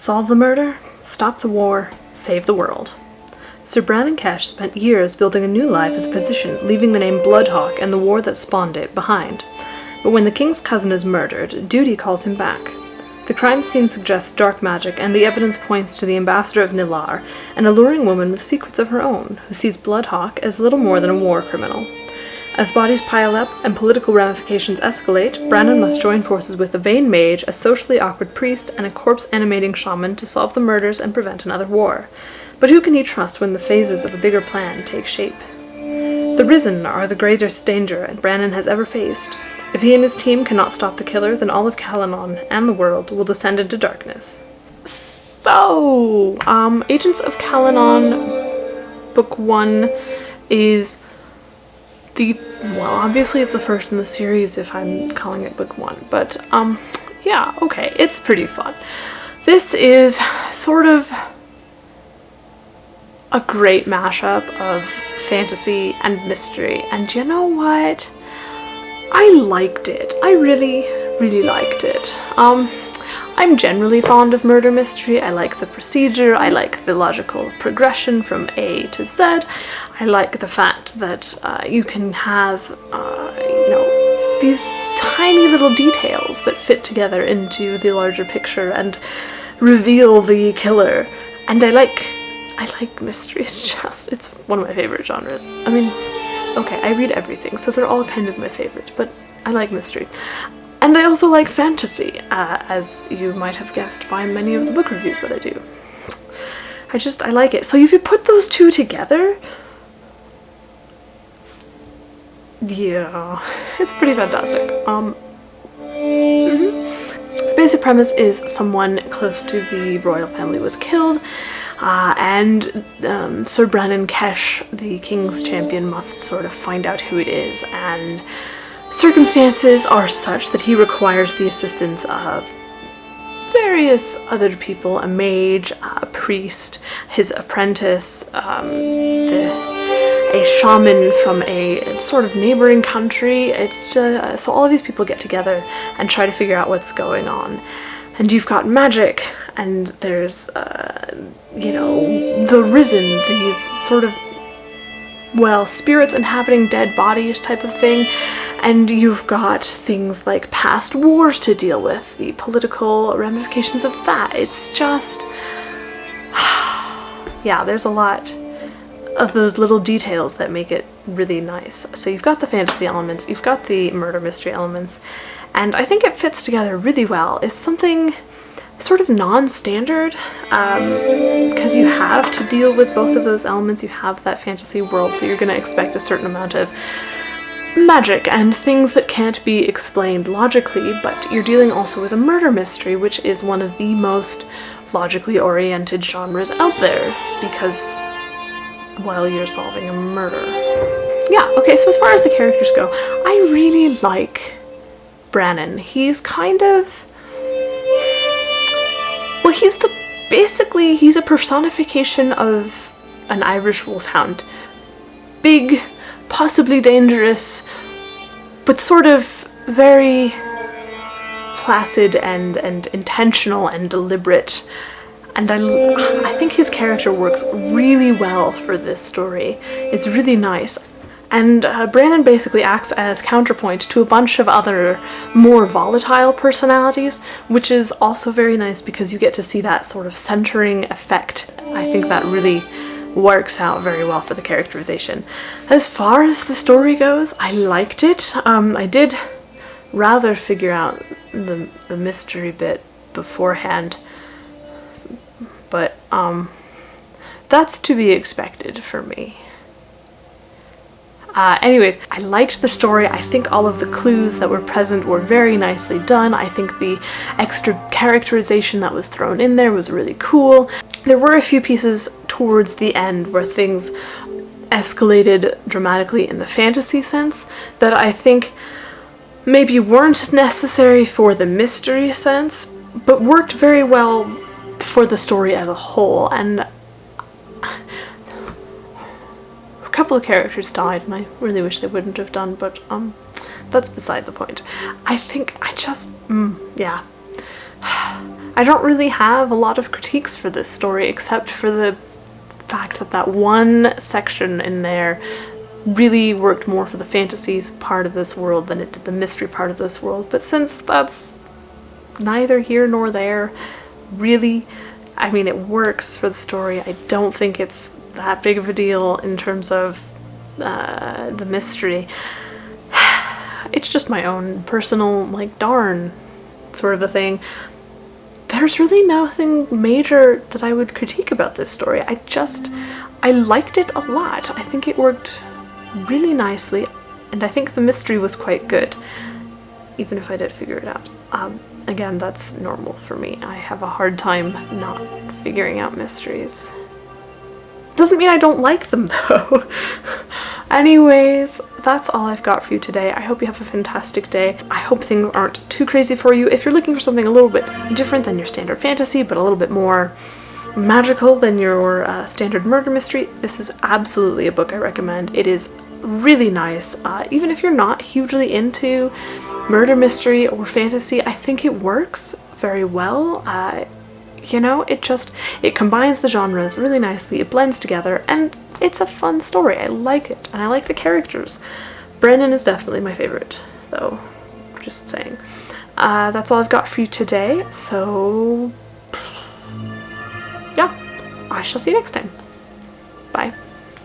Solve the murder, stop the war, save the world. Sir Brannon Kesh spent years building a new life as a physician, leaving the name Bloodhawk and the war that spawned it behind. But when the king's cousin is murdered, duty calls him back. The crime scene suggests dark magic, and the evidence points to the ambassador of Nilar, an alluring woman with secrets of her own, who sees Bloodhawk as little more than a war criminal. As bodies pile up and political ramifications escalate, Brannon must join forces with a vain mage, a socially awkward priest, and a corpse-animating shaman to solve the murders and prevent another war. But who can he trust when the phases of a bigger plan take shape? The Risen are the greatest danger Brannon has ever faced. If he and his team cannot stop the killer, then all of Kalanon and the world will descend into darkness. So, Agents of Kalanon, Book 1 is well, obviously it's the first in the series if I'm calling it Book 1, but, yeah, okay, it's pretty fun. This is sort of a great mashup of fantasy and mystery, and you know what? I liked it. I really, really liked it. I'm generally fond of murder mystery. I like the procedure, I like the logical progression from A to Z. I like the fact that you can have, these tiny little details that fit together into the larger picture and reveal the killer. And I like mystery. It's one of my favorite genres. I mean, okay, I read everything, so they're all kind of my favorite, but I like mystery. And I also like fantasy, as you might have guessed by many of the book reviews that I do. I like it. So if you put those two together, yeah, it's pretty fantastic. The basic premise is someone close to the royal family was killed, and Sir Brannon Kesh, the king's champion, must sort of find out who it is, and circumstances are such that he requires the assistance of various other people, a mage, a priest, his apprentice, a shaman from a sort of neighboring country. It's just, so all of these people get together and try to figure out what's going on. And you've got magic, and there's, the Risen, these sort of, well, spirits inhabiting dead bodies type of thing. And you've got things like past wars to deal with, the political ramifications of that. It's just, yeah, there's a lot of those little details that make it really nice. So you've got the fantasy elements, you've got the murder mystery elements, and I think it fits together really well. It's something sort of non-standard, because you have to deal with both of those elements. You have that fantasy world, so you're going to expect a certain amount of magic and things that can't be explained logically, but you're dealing also with a murder mystery, which is one of the most logically oriented genres out there, because while you're solving a murder. Yeah, okay, so as far as the characters go, I really like Brannon. He's kind of, well, he's a personification of an Irish wolfhound. Big, possibly dangerous, but sort of very placid and intentional and deliberate. And I think his character works really well for this story. It's really nice. And Brannon basically acts as counterpoint to a bunch of other more volatile personalities, which is also very nice because you get to see that sort of centering effect. I think that really works out very well for the characterization. As far as the story goes, I liked it. I did rather figure out the mystery bit beforehand, but that's to be expected for me. Anyways, I liked the story. I think all of the clues that were present were very nicely done. I think the extra characterization that was thrown in there was really cool. There were a few pieces towards the end where things escalated dramatically in the fantasy sense that I think maybe weren't necessary for the mystery sense, but worked very well for the story as a whole. And a couple of characters died, and I really wish they wouldn't have done, but that's beside the point. I think I I don't really have a lot of critiques for this story, except for the fact that that one section in there really worked more for the fantasy part of this world than it did the mystery part of this world. But since that's neither here nor there, really, I mean, it works for the story. I don't think it's that big of a deal in terms of the mystery. It's just my own personal, like, darn sort of a thing. There's really nothing major that I would critique about this story. I liked it a lot. I think it worked really nicely, and I think the mystery was quite good, even if I did figure it out. Again, that's normal for me. I have a hard time not figuring out mysteries. Doesn't mean I don't like them, though. Anyways, that's all I've got for you today. I hope you have a fantastic day. I hope things aren't too crazy for you. If you're looking for something a little bit different than your standard fantasy, but a little bit more magical than your standard murder mystery, this is absolutely a book I recommend. It is really nice. Even if you're not hugely into murder mystery or fantasy, I think it works very well. You know, it combines the genres really nicely, it blends together, and it's a fun story. I like it, and I like the characters. Brennan is definitely my favorite, though, just saying. That's all I've got for you today, so yeah, I shall see you next time. Bye.